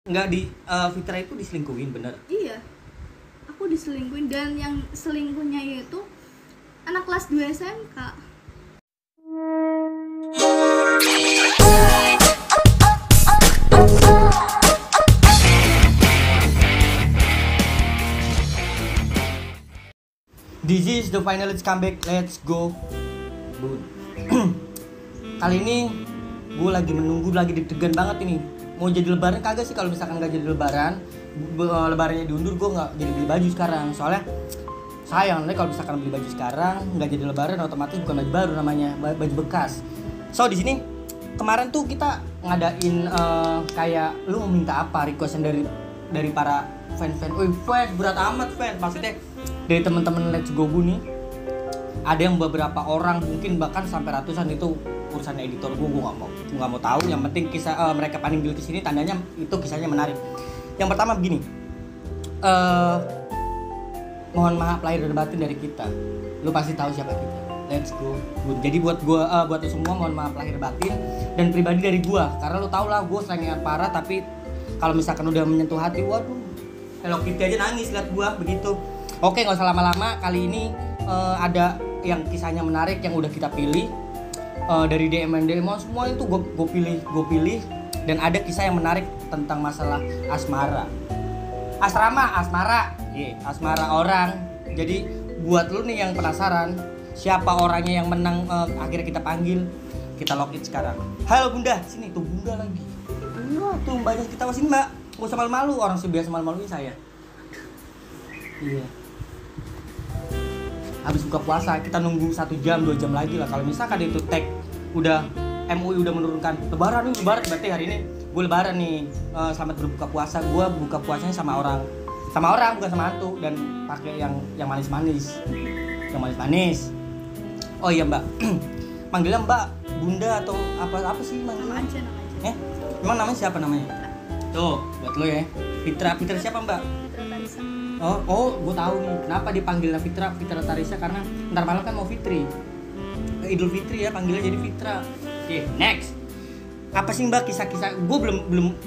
Nggak di Fitra itu diselingkuhin bener? Iya, aku diselingkuhin, dan yang selingkuhnya itu anak kelas 2 SMK. This is the final comeback, let's go. Bun. Kali ini gue lagi menunggu, lagi deg-degan banget ini. Mau jadi lebaran kagak sih? Kalau misalkan gak jadi lebaran, lebarannya diundur, gue nggak jadi beli baju sekarang. Soalnya sayang nih kalau misalkan beli baju sekarang nggak jadi lebaran, otomatis bukan baju baru namanya, baju bekas. So di sini kemarin tuh kita ngadain kayak lu mau minta apa, requestan dari para fans. Fans berat amat fans, maksudnya dari teman-teman Let's Go Bu nih. Ada yang beberapa orang, mungkin bahkan sampai ratusan, itu urusan editor gue nggak mau tahu. Yang penting kisah mereka panggil ke sini, tandanya itu kisahnya menarik. Yang pertama begini, mohon maaf lahir dan batin dari kita. Lu pasti tahu siapa kita. Let's Go. Jadi buat gua, buat lu semua mohon maaf lahir batin, dan pribadi dari gua, karena lu tau lah gua selengean parah, tapi kalau misalkan udah menyentuh hati, waduh, Hello Kitty aja nangis lihat gua begitu. Oke, nggak usah lama-lama. Kali ini ada yang kisahnya menarik yang udah kita pilih dari DM semua itu gue pilih, dan ada kisah yang menarik tentang masalah asmara. Asmara orang. Jadi buat lu nih yang penasaran siapa orangnya yang menang, akhirnya kita panggil, kita login sekarang. Halo Bunda, sini tuh Bunda lagi. Iya tuh mbaknya, kita sini mbak, gak usah malu-malu, orang biasa malu-maluin saya. Iya. Habis buka puasa, kita nunggu 1 jam 2 jam lagi lah. Kalau misalkan itu tag udah MUI udah menurunkan lebaran berarti hari ini gue lebaran nih, selamat berbuka puasa. Gue buka puasanya sama orang bukan sama hantu, dan pakai yang manis-manis. Oh iya mbak, manggilnya mbak, Bunda atau apa sih manggilnya? Nama aja. Emang namanya siapa namanya? Tuh buat lo ya. Fitra siapa mbak? Fitra Tarisa. Oh, gue tahu nih kenapa dipanggilnya Fitra Tarisa, karena ntar malam kan mau Fitri, Idul Fitri ya, panggilnya jadi Fitra. Oke, next. Apa sih mbak kisah-kisah? Gue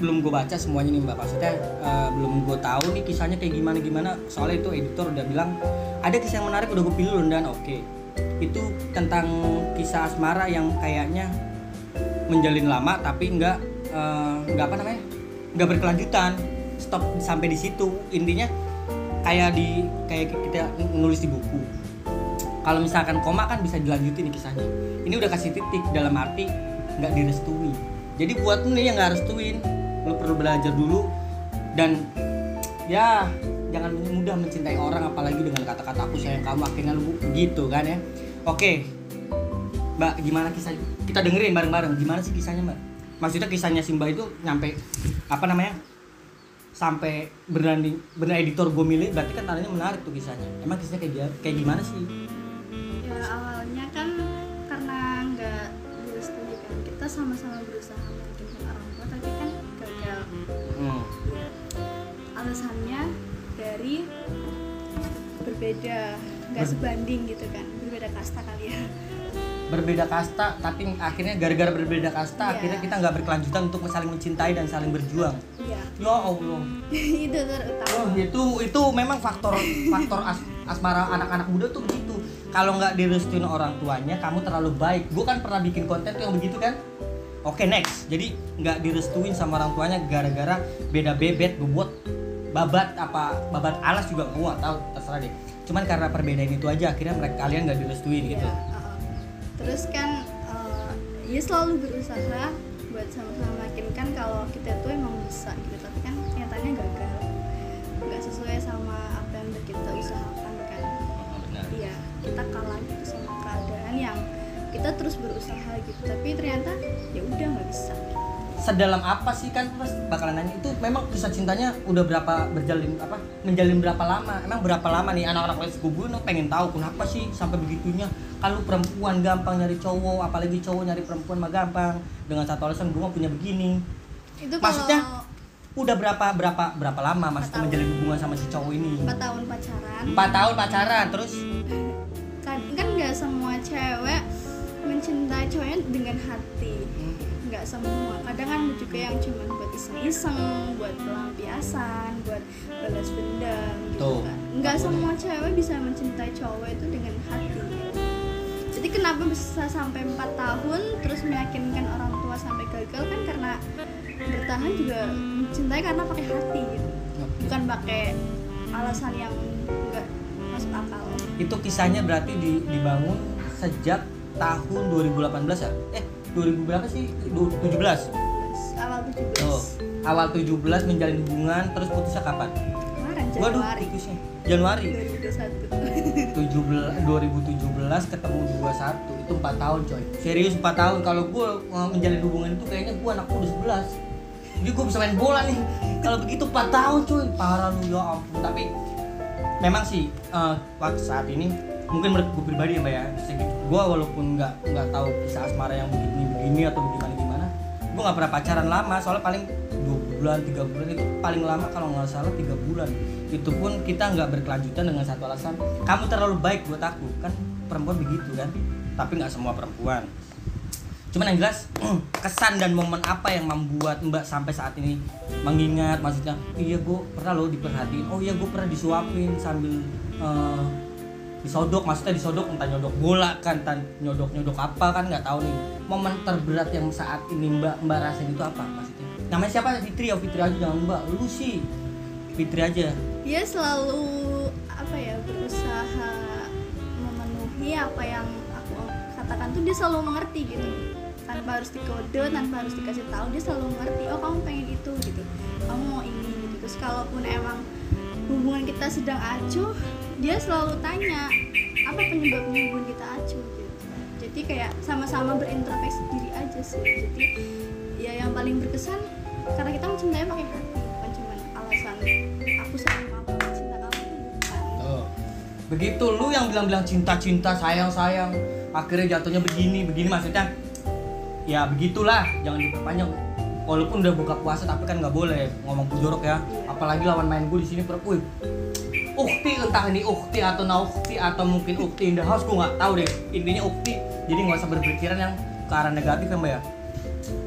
belum gue baca semuanya nih mbak, maksudnya belum gue tahu nih kisahnya kayak gimana. Soalnya itu editor udah bilang ada kisah yang menarik, udah gue pilih loh. Dan oke, itu tentang kisah asmara yang kayaknya menjalin lama tapi nggak berkelanjutan, stop sampai di situ. Intinya kayak kita nulis di buku, kalau misalkan koma kan bisa dilanjutin nih kisahnya. Ini udah kasih titik, dalam arti nggak direstui. Jadi buat lu nih yang nggak restuin, lu perlu belajar dulu, dan ya jangan mudah mencintai orang, apalagi dengan kata-kata aku sayang kamu, akhirnya lu gitu kan ya. Oke mbak, gimana kisah? Kita dengerin bareng-bareng gimana sih kisahnya mbak. Maksudnya kisahnya si mbak itu nyampe sampai beneran editor gue milih, berarti kan tandanya menarik tuh kisahnya. Emang kisahnya kayak gimana sih? Ya awalnya kan karena nggak direstui kan, kita sama-sama berusaha meyakinkan orang tua tapi kan gagal. Ya, alasannya dari berbeda, nggak sebanding gitu kan, berbeda kasta kali ya. Berbeda kasta, tapi akhirnya gara-gara berbeda kasta, akhirnya kita nggak berkelanjutan untuk saling mencintai dan saling berjuang. Iya. Ya Allah. Itu terutama. Itu memang faktor asmara anak-anak muda tuh begitu. Kalau nggak direstuin orang tuanya, kamu terlalu baik. Gue kan pernah bikin konten tuh yang begitu kan. Oke, next. Jadi nggak direstuin sama orang tuanya gara-gara beda bebet, bobot, babat alas juga gua tahu, terserah deh. Cuman karena perbedaan itu aja akhirnya kalian nggak direstuin gitu. Terus kan ya selalu berusaha buat sama-sama meyakinkan kalau kita tuh emang bisa gitu, tapi kan nyatanya gagal, nggak sesuai sama apa yang udah kita usahakan kan. Iya, kita kalah gitu sama keadaan yang kita terus berusaha gitu, tapi ternyata ya udah nggak bisa. Sedalam apa sih, kan pas bakalan nanya itu, memang kisah cintanya udah menjalin berapa lama? Emang berapa lama nih anak-anak Let's Go pengen tahu kenapa sih sampai begitunya. Kalau perempuan gampang nyari cowok, apalagi cowok nyari perempuan mah gampang, dengan satu alasan gue mah punya begini. Itu maksudnya udah berapa lama maksudnya menjalin hubungan sama si cowok ini? 4 tahun pacaran. 4 tahun pacaran, terus kan nggak semua cewek mencintai cowoknya dengan hati. nggak semua. Kadang kan ada juga yang cuma buat iseng-iseng, buat pelampiasan, buat balas dendam gitu Tuh, kan. Nggak takutnya. semua cewek bisa mencintai cowok itu dengan hati gitu. Jadi kenapa bisa sampai 4 tahun terus meyakinkan orang tua sampai gagal kan karena bertahan juga mencintai karena pakai hati gitu, bukan pakai alasan yang nggak masuk akal. Itu kisahnya berarti dibangun sejak tahun 2018 ya? 2000 berapa sih? 17. Awal 17. Oh, awal 17 menjalin hubungan, terus putusnya kapan? Kemarin Waduh, Januari putusnya Januari 2021. 2017 ketemu 21, itu 4 tahun coy. Serius 4 tahun. Kalau gue menjalin hubungan itu kayaknya gue anak udah 11. Jadi gue bisa main bola nih. Kalau begitu 4 tahun coy, parah lu ya ampun. Tapi memang sih waktu saat ini mungkin menurut gue pribadi ya mbak ya, gue walaupun nggak tahu kisah asmara yang begini atau gimana, gue nggak pernah pacaran lama, soalnya paling 2 bulan 3 bulan itu paling lama kalau nggak salah 3 bulan. Itu pun kita nggak berkelanjutan dengan satu alasan, kamu terlalu baik buat aku, kan perempuan begitu kan, tapi nggak semua perempuan. Cuman yang jelas kesan dan momen apa yang membuat mbak sampai saat ini mengingat, maksudnya iya gue pernah loh diperhatiin, oh iya gue pernah disuapin sambil disodok, maksudnya disodok entah nyodok bola kan, entah nyodok apa kan, nggak tahu nih. Momen terberat yang saat ini mbak rasain itu apa maksudnya? Namanya siapa? Fitri ya, Fitri aja jangan mbak, lu sih Fitri aja. Dia selalu berusaha memenuhi apa yang aku katakan tuh, dia selalu mengerti gitu, tanpa harus dikode, tanpa harus dikasih tahu, dia selalu mengerti, oh kamu pengen itu gitu, kamu mau ini gitu. Terus kalaupun emang hubungan kita sedang acuh, dia selalu tanya apa penyebabnya hubungan kita acuh gitu. Jadi kayak sama-sama berintrospeksi diri aja sih. Jadi ya yang paling berkesan karena kita mencintai pakai hati, bukan cuma alasan aku sayang sama kamu, cinta kamu itu bukan. Begitu lu yang bilang cinta sayang akhirnya jatuhnya begini maksudnya ya begitulah, jangan diperpanjang. Walaupun udah buka puasa tapi kan nggak boleh ngomong jorok ya, apalagi lawan main gue di sini perempuan. Ukti, entah ini ukti atau naukti atau mungkin ukti in the house, gue nggak tahu deh, intinya ukti. Jadi nggak usah berpikiran yang ke arah negatif ya mbak ya.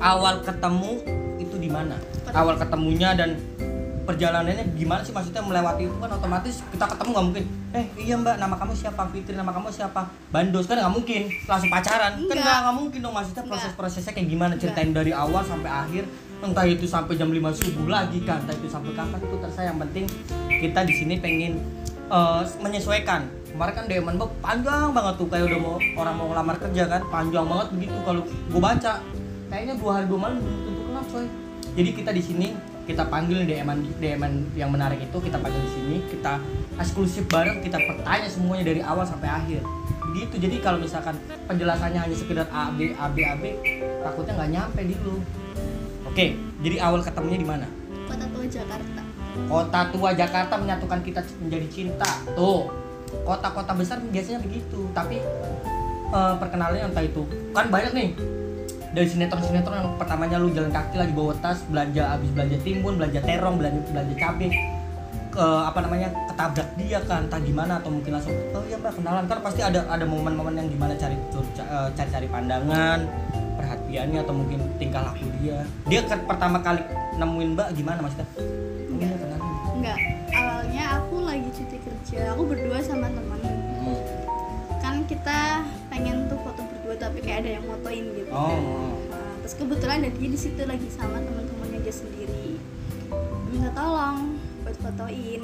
Awal ketemu itu di mana? Awal ketemunya dan perjalanannya gimana sih, maksudnya melewati itu kan otomatis kita ketemu nggak mungkin iya mbak nama kamu siapa, Fitri nama kamu siapa, Bandos, kan nggak mungkin langsung pacaran. Kan nggak mungkin dong, maksudnya proses-prosesnya kayak gimana, ceritain dari awal sampai akhir, entah itu sampai jam 5 subuh lagi kan, entah itu sampai kapan, itu terserah. Yang penting kita di sini pengen menyesuaikan. Kemarin kan DM mbak panjang banget tuh, kayak udah mau orang mau ngelamar kerja kan, panjang banget begitu. Kalau gue baca kayaknya 2 hari 2 malam belum tentu kenal coy. Jadi kita di sini kita panggil DM yang menarik itu, kita panggil di sini, kita eksklusif bareng, kita bertanya semuanya dari awal sampai akhir. Begitu. Jadi kalau misalkan penjelasannya hanya sekedar AB, takutnya nggak nyampe di lu. Oke, jadi awal ketemunya di mana? Kota Tua Jakarta. Kota Tua Jakarta menyatukan kita menjadi cinta. Tuh, kota-kota besar biasanya begitu. Tapi perkenalannya entah itu kan banyak nih. Dari sinetron yang pertamanya lu jalan kaki lagi bawa tas, habis belanja timun, belanja terong, belanja cabai, ketabrak dia kan, entah gimana, atau mungkin langsung oh iya mbak kenalan. Kan pasti ada momen-momen yang gimana cari pandangan, perhatiannya, atau mungkin tingkah laku dia kan pertama kali nemuin mbak gimana maksudnya? Enggak, awalnya aku lagi cuti kerja, aku berdua sama teman. Kan kita pengen tuh foto berdua tapi kayak ada yang fotoin gitu. Nah, terus kebetulan ada dia di situ lagi sama teman-temannya dia sendiri, minta tolong buat fotoin.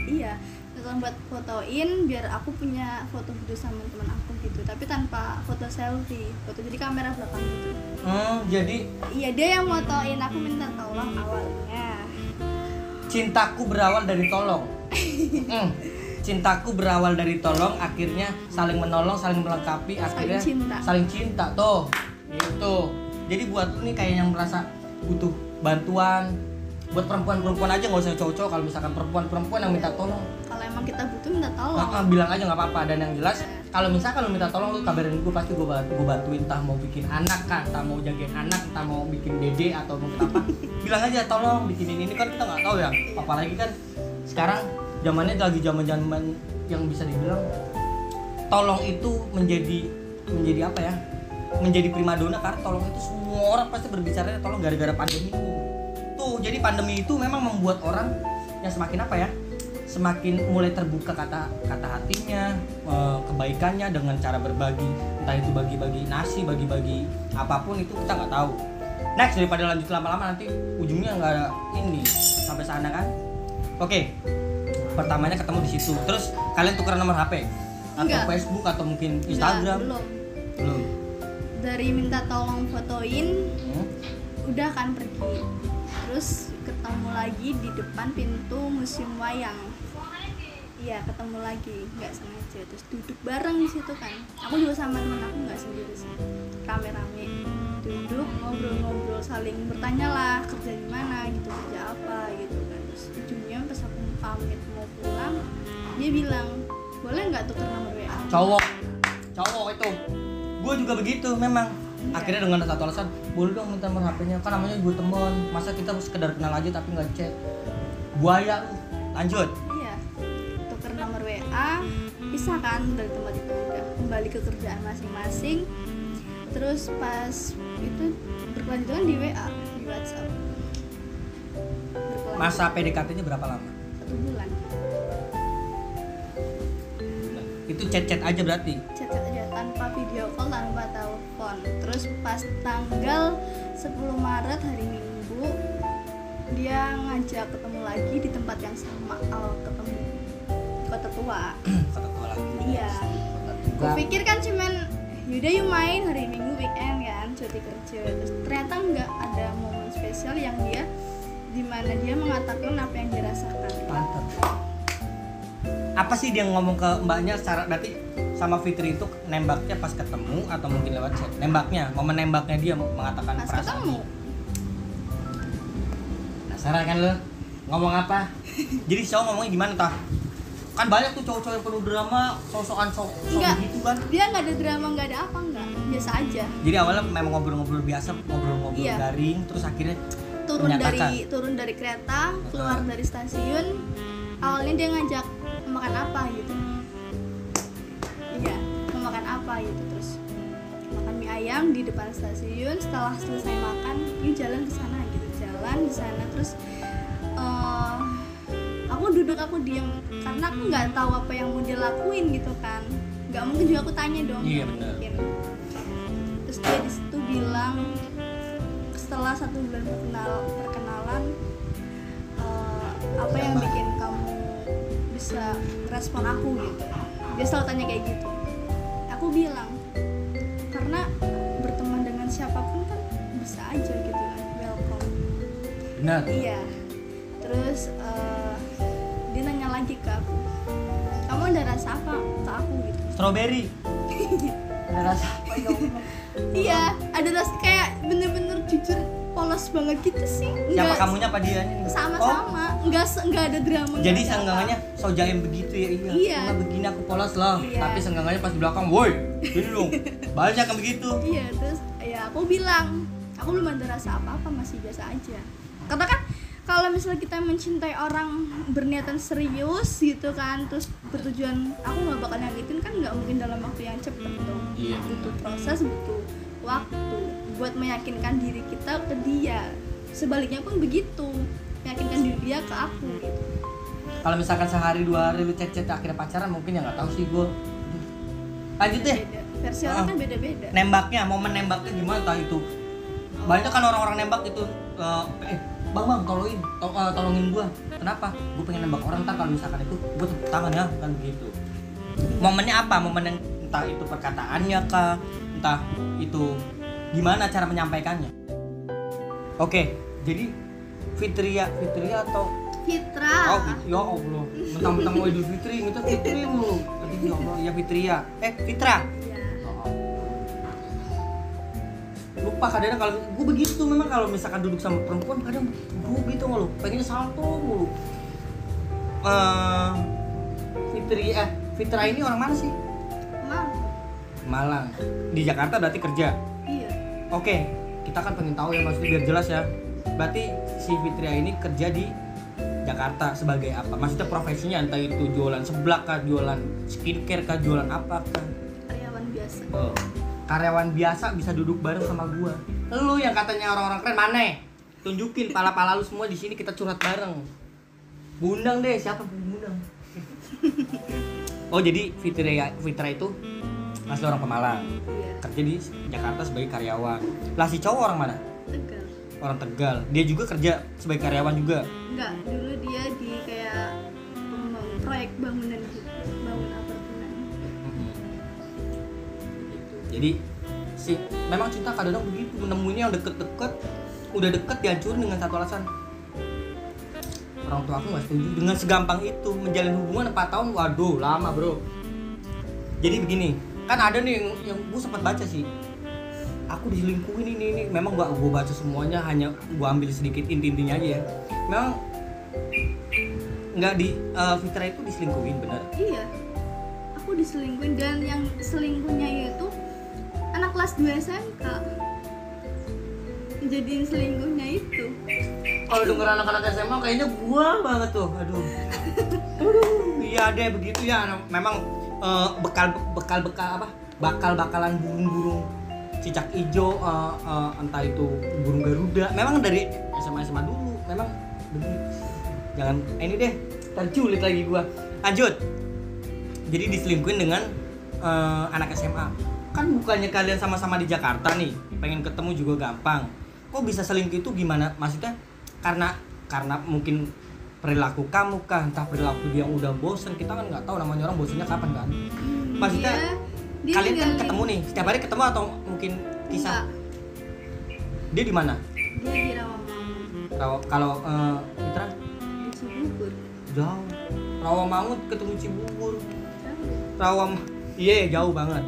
Iya, tolong buat fotoin biar aku punya foto berdua sama teman aku gitu, tapi tanpa foto selfie, foto jadi kamera belakang gitu. Jadi iya, dia yang fotoin, aku minta tolong awalnya. Cintaku berawal dari tolong. Cintaku berawal dari tolong, akhirnya saling menolong, saling melengkapi, akhirnya saling cinta tuh. Gitu. Jadi buat lu nih kayak yang merasa butuh bantuan, buat perempuan aja, nggak usah cowok-cowok. Kalau misalkan perempuan yang minta tolong, kalau emang kita butuh minta tolong, bilang aja nggak apa-apa. Dan yang jelas kalau misalkan lu minta tolong, lu kabarin gue, pasti gue bantuin. Entah mau bikin anak kan, entah mau jagain anak, entah mau bikin dede atau mungkin apa, bilang aja tolong bikinin ini. Kan kita nggak tahu ya, apalagi kan sekarang zamannya lagi zaman yang bisa dibilang tolong itu menjadi apa ya, menjadi primadona karena tolong itu semua orang pasti berbicara tolong gara-gara pandemi itu. Tuh, jadi pandemi itu memang membuat orang yang semakin apa ya? Semakin mulai terbuka kata hatinya, kebaikannya dengan cara berbagi, entah itu bagi-bagi nasi, bagi-bagi apapun itu kita nggak tahu. Next, daripada lanjut lama-lama nanti ujungnya nggak ada ini sampai sana kan? Oke, pertamanya ketemu di situ. Terus kalian tukeran nomor HP atau Enggak. Facebook atau mungkin Instagram? Enggak, belum. Belum. Dari minta tolong fotoin, udah kan pergi. Terus ketemu lagi di depan pintu museum wayang. Iya, ketemu lagi, nggak sengaja. Terus duduk bareng di situ kan. Aku juga sama temen aku, nggak sendiri sih. Rame-rame duduk ngobrol-ngobrol, saling bertanya lah kerja di mana gitu, kerja apa gitu kan. Terus ujungnya pas aku pamit mau pulang, dia bilang boleh nggak tuker nomor WA. Cowok itu gue juga begitu memang. Akhirnya dengan satu alasan, boleh dong minta nomor HP-nya, kan namanya gue temen, masa kita sekedar kenal aja tapi nggak chat. Buaya lu. Lanjut. Iya, tuker nomor WA, pisah kan dari tempat itu, udah kembali ke kerjaan masing-masing. Terus pas itu berkelanjutan di WA, di WhatsApp. Berkelanjutan Masa PDKT-nya berapa lama? 1 bulan. Itu chat-chat aja berarti. Chat aja tanpa video call, tanpa telepon. Terus pas tanggal 10 Maret hari Minggu dia ngajak ketemu lagi di tempat yang sama, ketemu di Kota Tua. Kata tua lagi. Iya. Gue pikir kan cuman yaudah yuk main hari Minggu weekend kan, cuti kerja. Terus ternyata nggak, ada momen spesial yang dia dimana dia mengatakan apa yang dirasakan. Mantap. Apa sih dia ngomong ke mbaknya secara berarti sama Fitri itu nembaknya pas ketemu atau mungkin lewat chat? Nembaknya, momen nembaknya dia mengatakan Pas perasaan. ketemu, Penasaran kan lo? Ngomong apa? Jadi cowok ngomongnya gimana tah? Kan banyak tuh cowok-cowok yang penuh drama, sok-sokan Enggak. gitu kan. dia nggak ada drama, nggak ada apa, nggak, biasa aja. Jadi awalnya memang ngobrol-ngobrol biasa, ngobrol-ngobrol Iya. garing, terus akhirnya Turun menyatakan. dari kereta, keluar dari stasiun. Awalnya dia ngajak makan apa gitu. Iya, mau makan apa gitu. Terus makan mie ayam di depan stasiun. Setelah selesai makan, yuk jalan ke sana gitu. Jalan di sana terus aku duduk, aku diam karena aku nggak tahu apa yang mau dia lakuin gitu kan. Nggak mungkin juga aku tanya dong. Iya, nggak benar. mungkin. Terus dia di situ bilang setelah 1 bulan perkenalan, apa yang bikin kamu bisa respon aku gitu. Dia selalu tanya kayak gitu. Aku bilang karena berteman dengan siapapun kan bisa aja gitu kan, welcome. Benar. Iya. Terus dia nanya lagi ke aku, kamu ada rasa apa ke aku gitu. Strawberry. Ada rasa apa ya Allah? Iya, ada rasa kayak bener-bener jujur polos banget gitu sih. Siapa kamunya apa dianya nih? Sama-sama, nggak ada drama. Jadi nggak ada senggangannya apa. so jaim begitu ya, Iya. Cuma begini aku polos loh. Iya. Tapi senggangannya pas di belakang, woi, ini dong. Banyak yang begitu. Iya, terus ya aku bilang aku belum ada rasa apa-apa, masih biasa aja. Karena kan kalau misalnya kita mencintai orang berniatan serius gitu kan, terus bertujuan aku nggak bakal nyakitin kan, nggak mungkin dalam waktu yang cepet dong. Iya. Butuh proses, butuh waktu buat meyakinkan diri kita ke dia. Sebaliknya pun begitu, meyakinkan diri dia ke aku gitu. Kalau misalkan sehari 2 hari lu chat-chat akhirnya pacaran mungkin ya nggak tahu sih gue. Lanjut deh. Beda. Versi orang kan beda-beda. Nembaknya, momen nembaknya gimana tah itu? Banyak kan orang-orang nembak itu bang tolongin gue. Kenapa? Gue pengen nembak orang, ntar kalau misalkan itu gue tepuk tangan ya, kan begitu. Momennya apa? Momen yang entah itu perkataannya kah, entah itu gimana cara menyampaikannya. Oke, jadi Fitria atau Fitra. oh ya Allah, mentang-mentang mau Idul Fitri itu Fitri mulu. Tadi ya Allah, ya Fitria. Fitra. Ya. Lupa kadang kalau gue begitu, memang kalau misalkan duduk sama perempuan kadang gue gitu ngeluh, pengennya salto mulu. Fitra ini orang mana sih? Emang? Malang. Di Jakarta berarti kerja. Iya. Oke, kita kan pengen tahu ya, maksudnya biar jelas ya. Berarti si Fitria ini kerja di Jakarta sebagai apa? Maksudnya profesinya entah itu jualan seblak kah, jualan skincare kah, jualan apa kah? Karyawan biasa. Oh. karyawan biasa bisa duduk bareng sama gua. Lu yang katanya orang-orang keren mana? Tunjukin pala-pala lu semua di sini, kita curhat bareng. Bundang deh, siapa bundang? Oh, jadi Fitra itu asli orang Pemalang. Iya. Kerja di Jakarta sebagai karyawan. Lah si cowok orang mana? Tegal. Orang Tegal. Dia juga kerja sebagai karyawan juga. Enggak, dulu dia di kayak proyek bangunan gitu, bangun apartemen. Jadi memang cinta kadang-kadang begitu, nemuin yang deket-deket, udah deket dihancurin dengan satu alasan. Orang tua aku nggak setuju dengan segampang itu menjalin hubungan 4 tahun, waduh lama bro. Jadi begini, kan ada nih yang gue sempat baca sih, aku diselingkuhin ini memang gak gue baca semuanya, hanya gue ambil sedikit inti-intinya aja ya. Memang nggak Fitra itu diselingkuhin benar? Iya, aku diselingkuhin, dan yang selingkuhnya itu anak kelas 2 SMK. Jadiin selingkuhnya itu. Kalau denger anak-anak SMA kayaknya gua banget tuh, aduh. Iya deh begitu ya, memang bakal-bakalan burung-burung cicak ijo, entah itu burung Garuda, memang dari SMA dulu, memang begitu. Jangan ini deh, terculik lagi gua. Lanjut. Jadi diselingkuhin dengan anak SMA. Kan bukannya kalian sama-sama di Jakarta nih, pengen ketemu juga gampang. Kok bisa selingkuh itu gimana? Maksudnya karena mungkin perilaku kamu kah, entah perilaku dia yang udah bosen, kita kan nggak tahu namanya orang bosennya kapan kan. Maksudnya dia kalian kan ketemu nih, setiap hari ketemu atau mungkin kisah? Dia di mana? Dia di Rawamangun. Kalau Fitra? Di Cibubur. Jauh. Rawamangun ketemu Cibubur. Jauh. Iya jauh banget.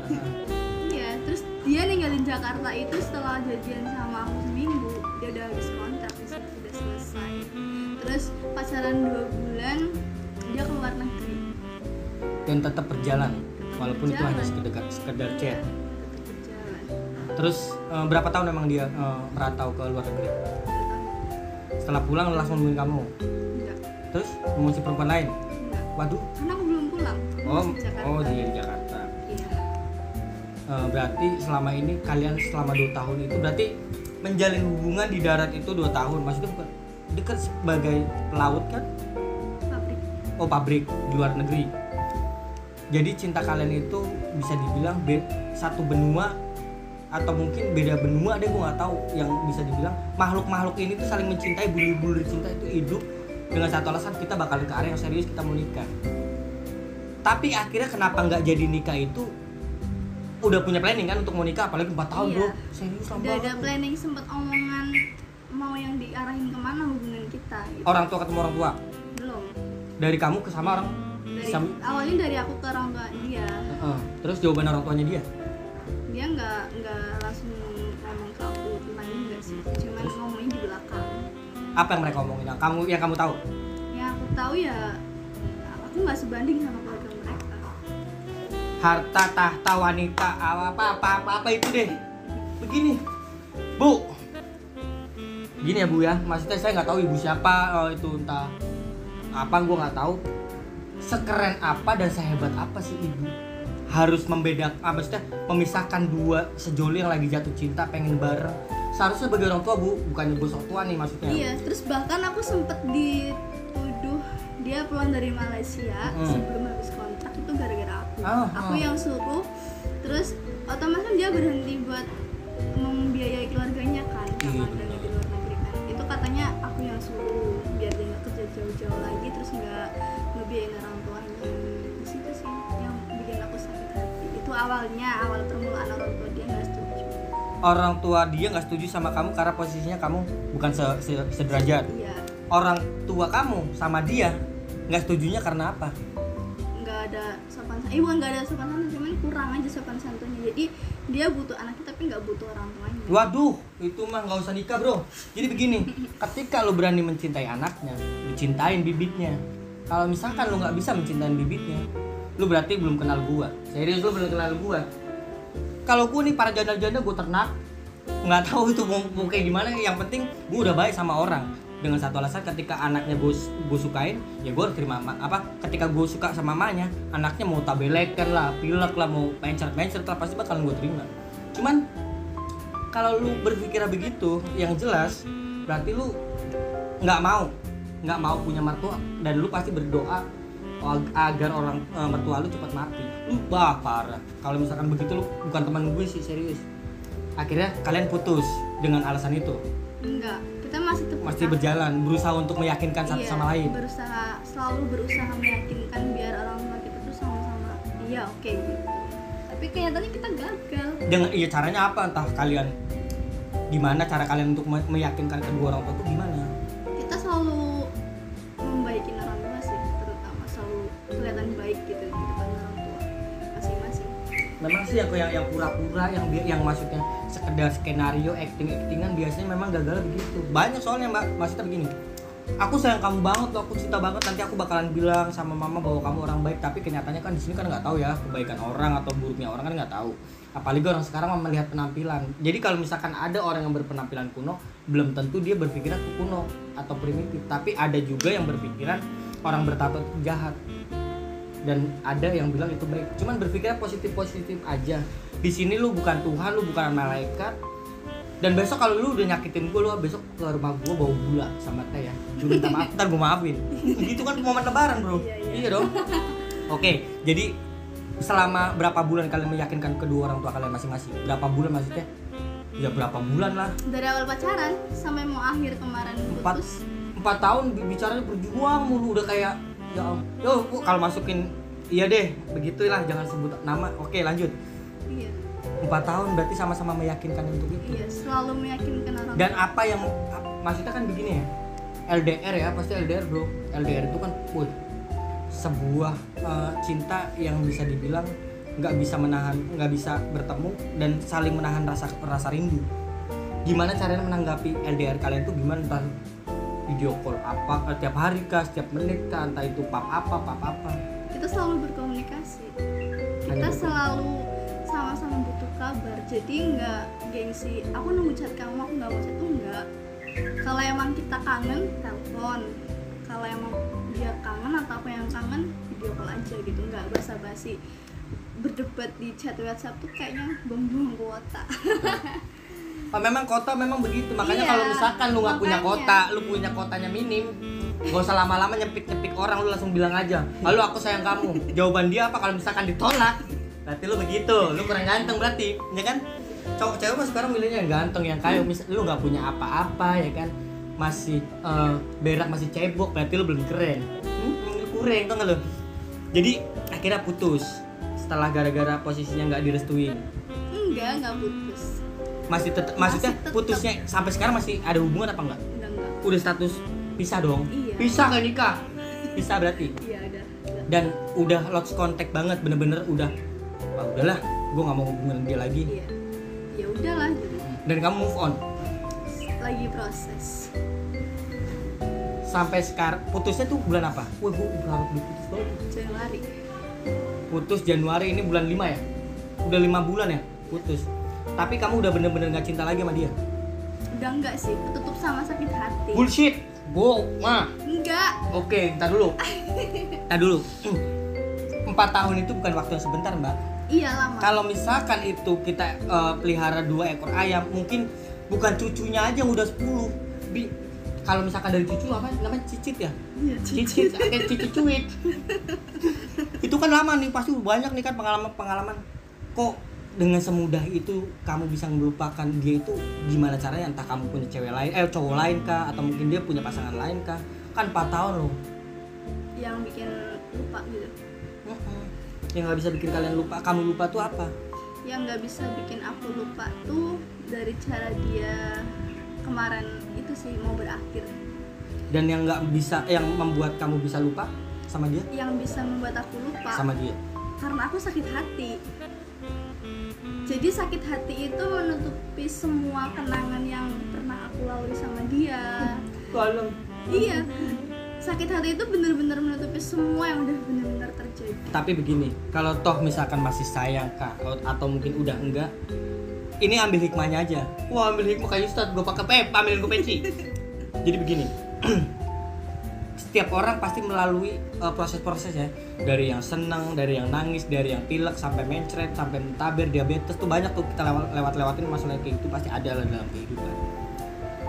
Iya, terus dia ninggalin Jakarta itu setelah jadian sama aku seminggu. Dia udah habis kontrak, udah selesai. Terus pacaran 2 bulan dia ke luar negeri. Dan tetap berjalan, walaupun itu hanya sekedar chat. Terus berapa tahun memang dia merantau ke luar negeri? Setelah pulang langsung nemuin kamu? Enggak. Terus nemuin si perempuan lain? Enggak. Waduh. Karena aku belum pulang. Aku masih di Jakarta. Dia di Jakarta. Iya. Berarti selama ini kalian selama 2 tahun itu berarti menjalin hubungan di darat itu 2 tahun. Maksudnya bukan dekat sebagai pelaut kan? Pabrik. Oh pabrik di luar negeri. Jadi cinta kalian itu bisa dibilang satu benua atau mungkin beda benua deh, gue nggak tahu. Yang bisa dibilang makhluk-makhluk ini tuh saling mencintai, bulir-bulir cinta itu hidup dengan satu alasan, kita bakal ke area yang serius, kita mau nikah. Tapi akhirnya kenapa nggak jadi nikah itu? Udah punya planning kan untuk mau nikah, apalagi 4 tahun bro. Serius Udah ada planning, sempet omongan mau yang diarahin kemana hubungan kita gitu. Orang tua ketemu orang tua? Belum. Dari kamu ke sama orang? Awalnya dari aku ke orang tua dia. Terus jawaban orang tuanya dia? Dia nggak langsung ngomong ke aku tentang ini, nggak sih, cuman ngomongin di belakang. Apa yang mereka omongin? Yang kamu tahu? Yang aku tahu ya, aku nggak sebanding sama keluarga mereka. Harta, tahta, wanita, apa itu deh. Begini, Bu. Gini ya Bu ya, maksudnya saya nggak tahu ibu siapa, itu entah apa, gue nggak tahu. Sekeren apa dan sehebat apa sih ibu harus membedakan, maksudnya memisahkan dua sejoli yang lagi jatuh cinta pengen bareng. Seharusnya sebagai orang tua Bu, bukannya bos orang tua nih maksudnya. Iya, terus bahkan aku sempet dituduh dia pulang dari Malaysia sebelum habis kontrak itu gara-gara aku. Aku yang suruh, terus otomatis dia berhenti buat membiayai keluarganya kan, karena udah di luar negeri kan. Itu katanya aku yang suruh biar dia nggak kerja jauh-jauh lagi, terus nggak ngebiayain orang tuanya. Di situ sih yang bikin aku sakit hati. Itu awal permulaan orang tua dia nggak setuju. Orang tua dia nggak setuju sama kamu karena posisinya kamu bukan sederajat. Iya. Orang tua kamu sama dia nggak setujunya karena apa? Nggak ada sopan santun. Bukan nggak ada sopan santun, cuman kurang aja sopan santunnya. Jadi dia butuh anaknya tapi nggak butuh orang tuanya. Waduh, itu mah nggak usah nikah bro. Jadi begini, ketika lo berani mencintai anaknya, lo cintain bibitnya. Kalau misalkan lo nggak bisa mencintai bibitnya, lo berarti belum kenal gua. Serius, lo belum kenal gua. Kalau gue nih para janda-janda gue ternak, nggak tahu itu mau kayak gimana. Yang penting gue udah baik sama orang dengan satu alasan, ketika anaknya gue sukain ya gue harus terima. Ketika gue suka sama mamanya, anaknya mau tabelekan lah, pilek lah, mau pencet lah, pasti bakalan gue terima. Cuman kalau lu berpikir begitu, yang jelas berarti lu nggak mau punya mertua, dan lu pasti berdoa agar orang mertua lu cepat mati. Lu parah. Kalau misalkan begitu lu bukan teman gue sih, serius. Akhirnya kalian putus dengan alasan itu. Enggak, kita masih Berjalan, berusaha untuk meyakinkan satu iya, sama lain. selalu berusaha meyakinkan biar orang tua kita tuh sama-sama iya oke gitu. Tapi kenyataannya kita gagal. Dengan caranya apa? Entah kalian gimana cara kalian untuk meyakinkan kedua orang tua itu gimana? Kita selalu membaikin orang tua sih, terutama selalu kelihatan baik gitu di depan orang tua masing-masing. Memang sih yang pura-pura, yang maksudnya sekedar skenario, acting-actingan biasanya memang gagal begitu. Banyak soalnya Mbak, maksudnya begini. Aku sayang kamu banget loh, aku cinta banget, nanti aku bakalan bilang sama mama bahwa kamu orang baik, tapi kenyataannya kan di sini kan nggak tahu ya kebaikan orang atau buruknya orang kan nggak tahu. Apalagi orang sekarang melihat penampilan. Jadi kalau misalkan ada orang yang berpenampilan kuno, belum tentu dia berpikiran itu kuno atau primitif, tapi ada juga yang berpikiran orang bertato itu jahat. Dan ada yang bilang itu baik. Cuman berpikirnya positif-positif aja. Di sini lu bukan Tuhan, lu bukan malaikat. Dan besok kalau lu udah nyakitin gue, lu besok ke rumah gue bawa gula sama teh ya. Lu minta maaf, ntar gue maafin. Gitu kan momen lebaran bro. Iya dong. Oke, jadi selama berapa bulan kalian meyakinkan kedua orang tua kalian masing-masing? Berapa bulan maksudnya? Ya berapa bulan lah. Dari awal pacaran sampai mau akhir kemarin putus. 4 tahun bicaranya berjuang mulu, udah kayak ya yo kalau masukin iya deh begitulah, jangan sebut nama. Oke lanjut. Iya. 4 tahun berarti sama-sama meyakinkan untuk itu. Iya, selalu meyakinkan orang. Dan apa yang maksudnya kan begini ya, LDR ya, pasti LDR bro. LDR itu kan sebuah cinta yang bisa dibilang nggak bisa bertemu dan saling menahan rasa rindu. Gimana caranya menanggapi LDR kalian tuh gimana? Entah video call apa tiap hari kah, setiap menit kah, entah itu pap apa. Kita selalu berkomunikasi. Kita selalu sama-sama butuh kabar. Jadi nggak gengsi, aku nunggu chat kamu, aku nggak mau chat tuh enggak. Kalau emang kita kangen, telepon. Kalau emang dia kangen atau aku yang kangen, video call aja gitu. Nggak basa-basi berdebat di chat WhatsApp tuh kayaknya buang-buang kuota. Memang kota memang begitu. Makanya Iya, kalau misalkan lu nggak punya makanya. kota, lu punya kotanya minim, gak usah lama-lama nyepik orang, lu langsung bilang aja, halo aku sayang kamu. Jawaban dia apa kalau misalkan ditolak? Berarti lu begitu, lu kurang ganteng berarti, ya kan? Cowok cewek mah sekarang milihnya yang ganteng, yang kaya. Lu nggak punya apa-apa ya kan? Masih berak, masih cebok, berarti lu belum keren. Kurang tuh nggak lu? Jadi akhirnya putus setelah gara-gara posisinya nggak direstuin. Enggak putus. Maksudnya tetep. putusnya sampai sekarang masih ada hubungan apa enggak? Enggak. Udah status pisah dong? Iya. Pisah kayak nikah? Pisah berarti? Iya udah. Dan udah lost contact banget, bener-bener udah udahlah, gue gak mau hubungan dia lagi. Iya. Ya udahlah gitu. Dan kamu move on? Lagi proses. Sampai sekarang, putusnya tuh bulan apa? Wah gue berharap diputus banget. Januari. Putus Januari, ini bulan 5 ya? Udah 5 bulan ya putus. Tapi kamu udah bener-bener gak cinta lagi sama dia? Udah enggak sih, ketutup sama sakit hati. Bullshit! Ma. Enggak. Oke, ntar dulu. 4 tahun itu bukan waktu yang sebentar, Mbak. Iya lama. Kalau misalkan itu kita pelihara 2 ekor ayam, mungkin bukan cucunya aja yang udah 10. Kalau misalkan dari cucu apa namanya cicit ya? Iya, Cicit, kayak cicit cuit. Itu kan lama nih, pasti banyak nih kan pengalaman. Kok dengan semudah itu kamu bisa melupakan dia itu? Gimana caranya? Entah kamu punya cewek lain, cowok lain kah, atau mungkin dia punya pasangan lain kah? Kan 4 tahun loh. Yang bikin lupa gitu. Yang nggak bisa bikin kalian lupa, kamu lupa tuh apa? Yang nggak bisa bikin aku lupa tuh dari cara dia kemarin itu sih mau berakhir. Dan yang nggak bisa, yang membuat kamu bisa lupa sama dia? Yang bisa membuat aku lupa Sama dia. karena aku sakit hati. Jadi sakit hati itu menutupi semua kenangan yang pernah aku lalui sama dia. Tolong. Iya. Sakit hati itu benar-benar menutupi semua yang udah benar-benar terjadi. Tapi begini, kalau toh misalkan masih sayang kak, atau mungkin udah enggak, ini ambil hikmahnya aja. Wah, ambil hikmah kayak Ustadz, gue pakai ambil gue pensi. Jadi begini, setiap orang pasti melalui proses-proses ya, dari yang seneng, dari yang nangis, dari yang pilek sampai mencret, sampai tabir, diabetes tuh banyak tuh kita lewatin masalah kayak gitu pasti ada lah dalam kehidupan.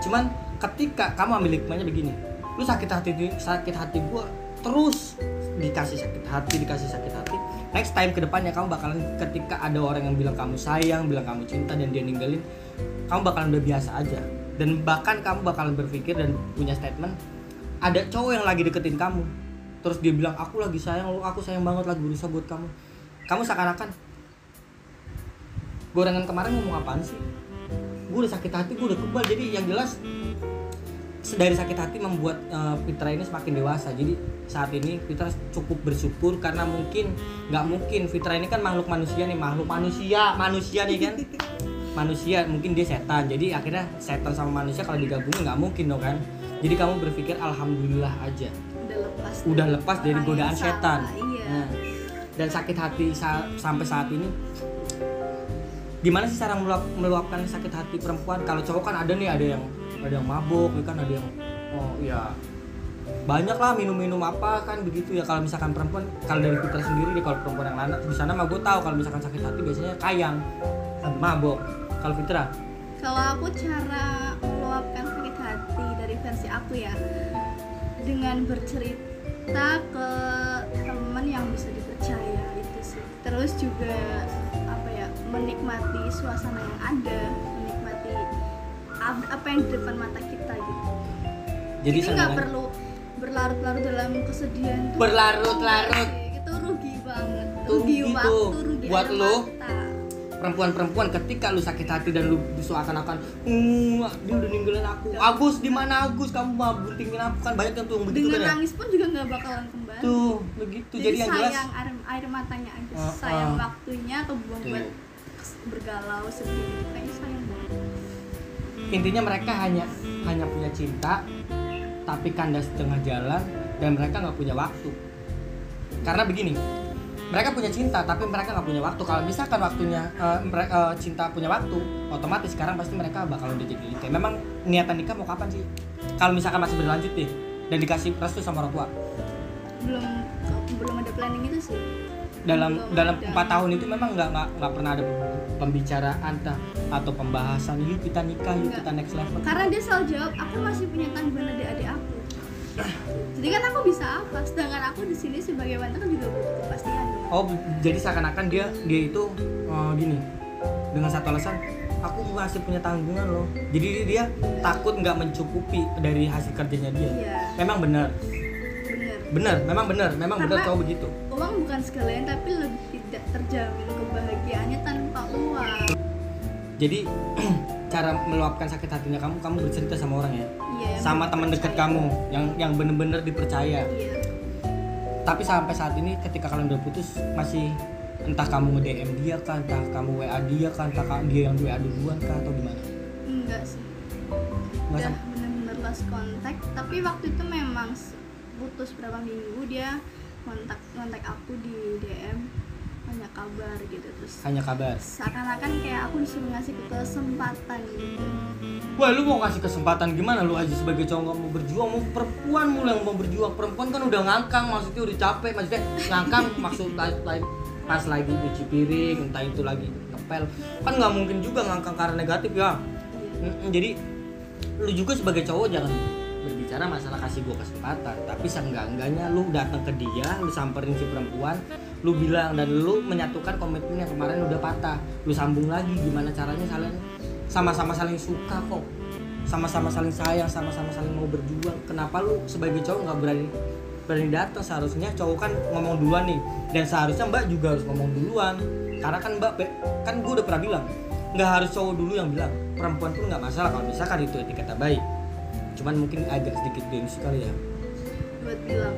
Cuman ketika kamu ambil hikmahnya begini, lu sakit hati gua terus dikasih sakit hati, next time kedepannya kamu bakalan ketika ada orang yang bilang kamu sayang, bilang kamu cinta dan dia ninggalin, kamu bakalan udah biasa aja. Dan bahkan kamu bakalan berpikir dan punya statement, ada cowok yang lagi deketin kamu, terus dia bilang aku lagi sayang lu, aku sayang banget lagi berusaha buat kamu. Kamu seakan-akan gorengan kemarin ngomong apaan sih? Gue udah sakit hati, gue udah kebal. Jadi yang jelas dari sakit hati membuat Fitra ini semakin dewasa. Jadi saat ini Fitra cukup bersyukur karena nggak mungkin Fitra ini kan makhluk manusia nih kan. Manusia mungkin dia setan, jadi akhirnya setan sama manusia kalau digabungin nggak mungkin dong kan. Jadi kamu berpikir alhamdulillah aja udah lepas dari godaan setan. Iya. Dan sakit hati sampai saat ini gimana sih cara meluapkan sakit hati perempuan? Kalau cowok kan ada yang mabuk, kan ada yang banyak lah minum apa kan begitu ya. Kalau misalkan perempuan, kalau dari Fitra sendiri deh, kalau perempuan yang lain di sana mah gue tahu kalau misalkan sakit hati biasanya kayang, mabuk. Kalau Fitra? Kalau aku cara meluapkan sakit hati dari versi aku ya, dengan bercerita ke teman yang bisa dipercaya itu sih. Terus juga menikmati suasana yang ada, menikmati apa yang di depan mata kita gitu. Jadi nggak perlu berlarut-larut dalam kesedihan tuh. Berlarut-larut itu rugi banget. Rugi waktu, rugi buat lo. mata. Perempuan ketika lu sakit hati dan lu seakan-akan dia udah ninggalin aku. Agus di mana Agus? Kamu mau buntingin aku kan banyak yang tuh begitu kan. Dengan nangis pun juga nggak bakalan kembali. Tuh, begitu. Jadi yang jelas sayang air matanya aja. Sayang waktunya atau buang buat bergalau sedih. Kayaknya sayang banget. Intinya mereka hanya punya cinta tapi kandas setengah jalan dan mereka nggak punya waktu. Karena begini, mereka punya cinta tapi mereka nggak punya waktu. Kalau misalkan waktunya cinta punya waktu, otomatis sekarang pasti mereka bakal udah jadi nikah. Memang niatan nikah mau kapan sih? Kalau misalkan masih berlanjut nih dan dikasih restu sama orang tua, belum ada planning itu sih. dalam 4 tahun itu memang nggak pernah ada pembicaraan atau pembahasan yuk kita nikah, yuk kita next level. Karena dia selalu jawab aku masih punya tanggungan adik-adik aku. Jadi kan aku bisa apa? Sedangkan aku di sini sebagai wanita kan juga butuh kepastian. Oh, jadi seakan-akan dia itu gini, dengan satu alasan aku masih punya tanggungan loh. Jadi dia takut nggak mencukupi dari hasil kerjanya dia. Iya. Memang benar. Memang benar cowok begitu. Uang bukan segalanya, tapi lebih tidak terjamin kebahagiaannya tanpa uang. Jadi cara meluapkan sakit hatinya kamu bercerita sama orang ya. Iya, sama teman dekat kamu yang benar-benar dipercaya. Iya. Tapi sampai saat ini ketika kalian udah putus masih entah kamu nge-DM dia kah, entah kamu WA dia kah, entah dia yang WA duluan kah atau gimana? Enggak sih. Udah benar-benar lost contact, tapi waktu itu memang putus berapa minggu dia kontak aku di DM hanya kabar gitu, terus hanya kabar seakan-akan kayak aku disuruh ngasih kesempatan gitu. Wah, lu mau kasih kesempatan gimana? Lu aja sebagai cowok gak mau berjuang, mau perempuan mulu yang mau berjuang. Perempuan kan udah ngangkang, maksudnya udah capek, maksudnya ngangkang maksud pas lagi cuci piring, entah itu lagi ngepel, kan nggak mungkin juga ngangkang karena negatif ya. Jadi lu juga sebagai cowok jangan berbicara masalah kasih gua kesempatan, tapi seenggak-enggaknya lu datang ke dia, lu samperin si perempuan, lu bilang dan lu menyatukan komitmen yang kemarin udah patah, lu sambung lagi gimana caranya sama-sama saling suka kok, sama-sama saling sayang, sama-sama saling mau berjuang. Kenapa lu sebagai cowok nggak berani datang? Seharusnya cowok kan ngomong duluan nih, dan seharusnya mbak juga harus ngomong duluan, karena kan mbak kan gue udah pernah bilang nggak harus cowok dulu yang bilang, perempuan pun nggak masalah kalau misalkan itu etika baik. Cuman mungkin agak sedikit gengsi kali ya buat bilang.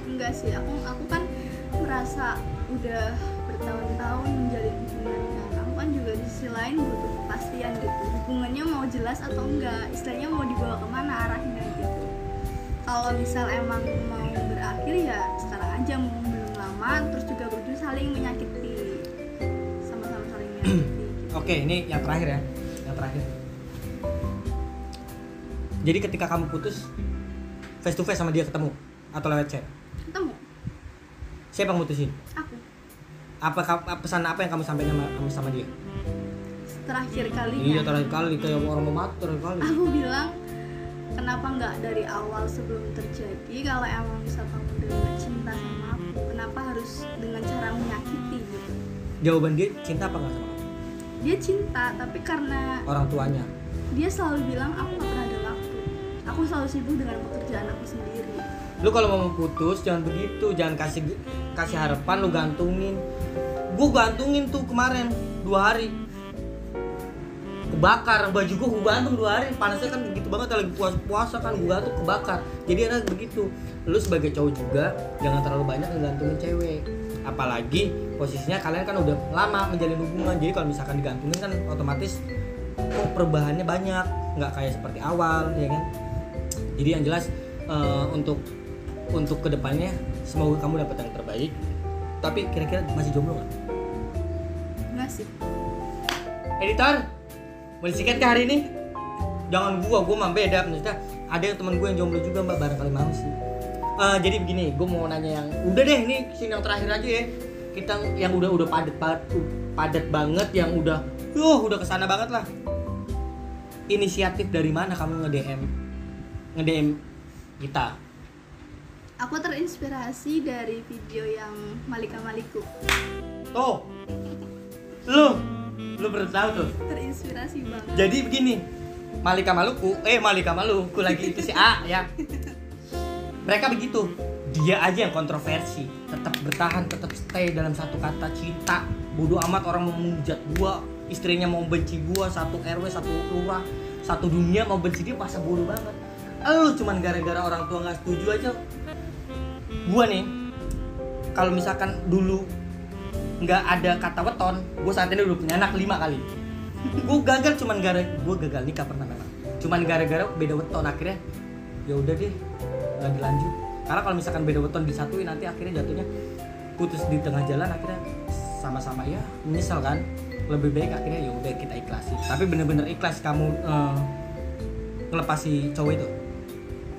Enggak sih, aku kan merasa udah bertahun-tahun menjalin hubungannya. Kamu kan juga di sisi lain butuh kepastian gitu, hubungannya mau jelas atau enggak, istilahnya mau dibawa kemana arahnya gitu. Kalau misal emang mau berakhir ya sekarang aja, belum lama, terus juga berdua saling menyakiti, sama-sama saling menyakiti gitu. Oke, ini yang terakhir ya, yang terakhir. Jadi ketika kamu putus face to face sama dia ketemu, atau lewat chat? Ketemu. Siapa yang mutusin? Aku. Pesan apa yang kamu sampaikan sama dia? Terakhir kalinya. Iya, terakhir kali kayak orang mau mati terakhir kali. Aku bilang, kenapa nggak dari awal sebelum terjadi? Kalau emang misal kamu udah cinta sama aku, kenapa harus dengan cara menyakiti gitu? Jawaban dia cinta apa nggak sama kamu? Dia cinta, tapi karena Orang tuanya. dia selalu bilang aku nggak pernah ada waktu. Aku selalu sibuk dengan pekerjaan aku sendiri. Lu kalau mau putus jangan begitu, jangan kasih harapan lu gantungin. Gua gantungin tuh kemarin 2 hari. Kebakar baju gua gantung 2 hari. Panasnya kan begitu banget lagi puasa kan, gua gantung kebakar. Jadi ada begitu. Lu sebagai cowok juga jangan terlalu banyak ngegantungin cewek. Apalagi posisinya kalian kan udah lama menjalin hubungan. Jadi kalau misalkan digantungin kan otomatis kok perubahannya banyak, nggak kayak seperti awal, ya kan? Jadi yang jelas untuk kedepannya semoga kamu dapat yang terbaik. Tapi kira-kira masih jomblo nggak? Nggak sih. Editor, mau disikat ke hari ini? Jangan gua mah beda. Maksudnya ada yang teman gua yang jomblo juga mbak, barangkali mau sih. Jadi begini, gua mau nanya yang udah deh, ini scene yang terakhir aja ya. Kita yang udah padat banget, yang udah kesana banget lah. Inisiatif dari mana kamu nge-DM kita? Aku terinspirasi dari video yang Malika Maliku. Tuh, lu baru tahu tuh. Terinspirasi banget. Jadi begini, Malika Maluku lagi itu si A ya. Mereka begitu, dia aja yang kontroversi, tetap bertahan, tetap stay dalam satu kata cinta. Bodoh amat orang mau menghujat gua, istrinya mau benci gua, satu RW, satu lurah, satu dunia mau benci dia, masa bodoh banget. Lu cuman gara-gara orang tua nggak setuju aja. Gua nih, kalau misalkan dulu nggak ada kata weton, gua saat ini udah punya anak 5 kali. Gua gagal nikah pernah memang. Cuman gara-gara beda weton, akhirnya ya udah deh nggak dilanjut. Karena kalau misalkan beda weton disatuin nanti akhirnya jatuhnya putus di tengah jalan, akhirnya sama-sama ya menyesal kan. Lebih baik akhirnya ya udah kita ikhlasin. Tapi bener-bener ikhlas kamu ngelepas si cowok itu?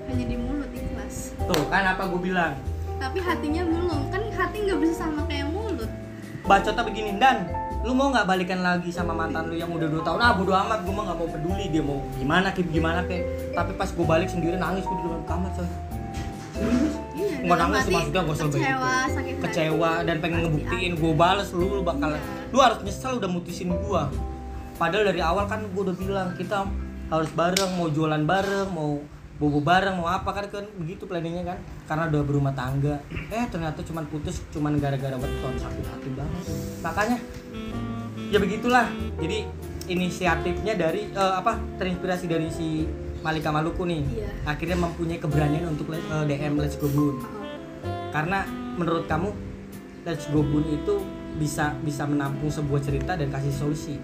Hanya di mulut ikhlas. Tuh kan apa gue bilang. Tapi hatinya belum, kan hati nggak bisa sama kayak mulut. Bacotnya begini, Dan lu mau nggak balikan lagi sama mantan lu yang udah 2 tahun? Bodo amat, gue mah nggak mau peduli dia mau gimana kayak. Tapi pas gue balik sendiri nangis gue di dalam kamar coy. Iya, Nggak dalam nangis hati maksudnya gue selebay kecewa, sakit hati. kecewa dan pengen Pasti ngebuktiin gue bales lu bakal lu harus nyesel udah mutusin gue. Padahal dari awal kan gue udah bilang kita harus bareng, mau jualan bareng, mau bobo bareng, mau apa kan begitu planningnya kan, karena udah berumah tangga. Ternyata cuman putus cuman gara-gara weton, sakit hati banget. Makanya ya begitulah. Jadi inisiatifnya dari terinspirasi dari si Malika Maluku nih. Iya. Akhirnya mempunyai keberanian untuk DM Let's Go Bun. Karena menurut kamu Let's Go Bun itu bisa menampung sebuah cerita dan kasih solusi.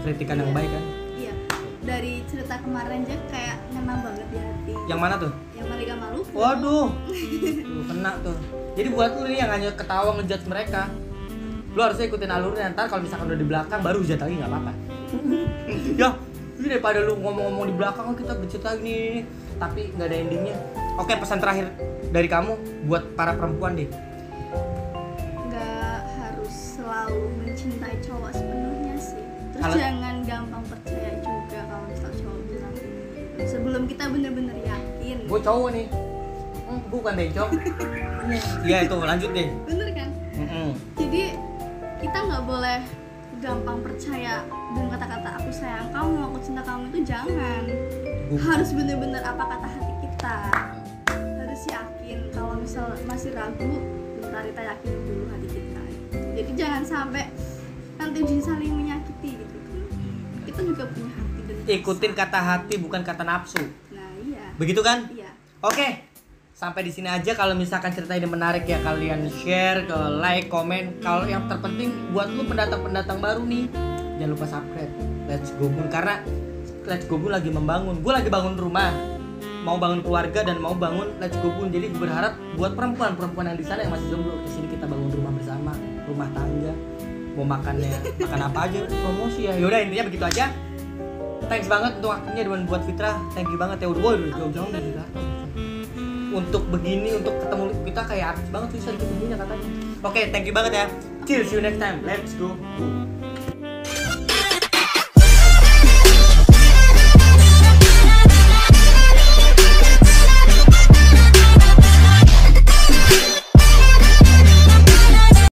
Kritikan yang baik kan? Iya. Dari cerita kemarin aja kayak ngena banget di hati. Yang mana tuh? Yang Malika Maluku. Waduh. Tuh, kena tuh. Jadi buat lu nih yang hanya ketawa ngejudge mereka, lu harusnya ikutin alurnya. Ntar kalau misalkan udah di belakang baru hujat lagi nggak apa-apa. Ya, ini daripada lu ngomong-ngomong di belakang kita bercerita gini, tapi nggak ada endingnya. Oke, pesan terakhir dari kamu buat para perempuan deh. Nggak harus selalu mencintai cowok sepenuhnya sih. Terus Kalau- jangan gampang percaya juga kalau misal cowok bilang ini. Sebelum kita bener-bener yakin. Gue cowok nih. Bukan deh, Cok. Iya itu, lanjut deh. Bener kan? Jadi kita nggak boleh gampang percaya dengan kata-kata aku sayang kamu, aku cinta kamu itu jangan. Harus bener-bener apa kata hati kita. Harus yakin. Kalau misal masih ragu, bentar kita yakin dulu hati kita. Jadi jangan sampai nanti saling menyakiti gitu. Kita juga punya hati dan Ikutin perasaan. kata hati bukan kata nafsu. Nah iya. Begitu kan? Iya. Oke, sampai di sini aja. Kalau misalkan cerita ini menarik ya kalian share, like, komen. Kalau yang terpenting buat lu pendatang-pendatang baru nih, jangan lupa subscribe Let's Go Bun, karena Let's Go Bun lagi membangun. Gue lagi bangun rumah, mau bangun keluarga dan mau bangun Let's Go Bun. Jadi gue berharap buat perempuan yang di sana yang masih jomblo, kesini kita bangun rumah bersama, rumah tangga. Mau makan apa aja, promosi ya. Yaudah intinya begitu aja. Thanks banget untuk waktunya dan buat Fitra. Thank you banget ya. Udah jauh-jauh dari Jakarta. untuk begini, untuk ketemu kita kayak artis banget susah diketemunya katanya. Oke, thank you banget ya. Till see you next time. Let's go.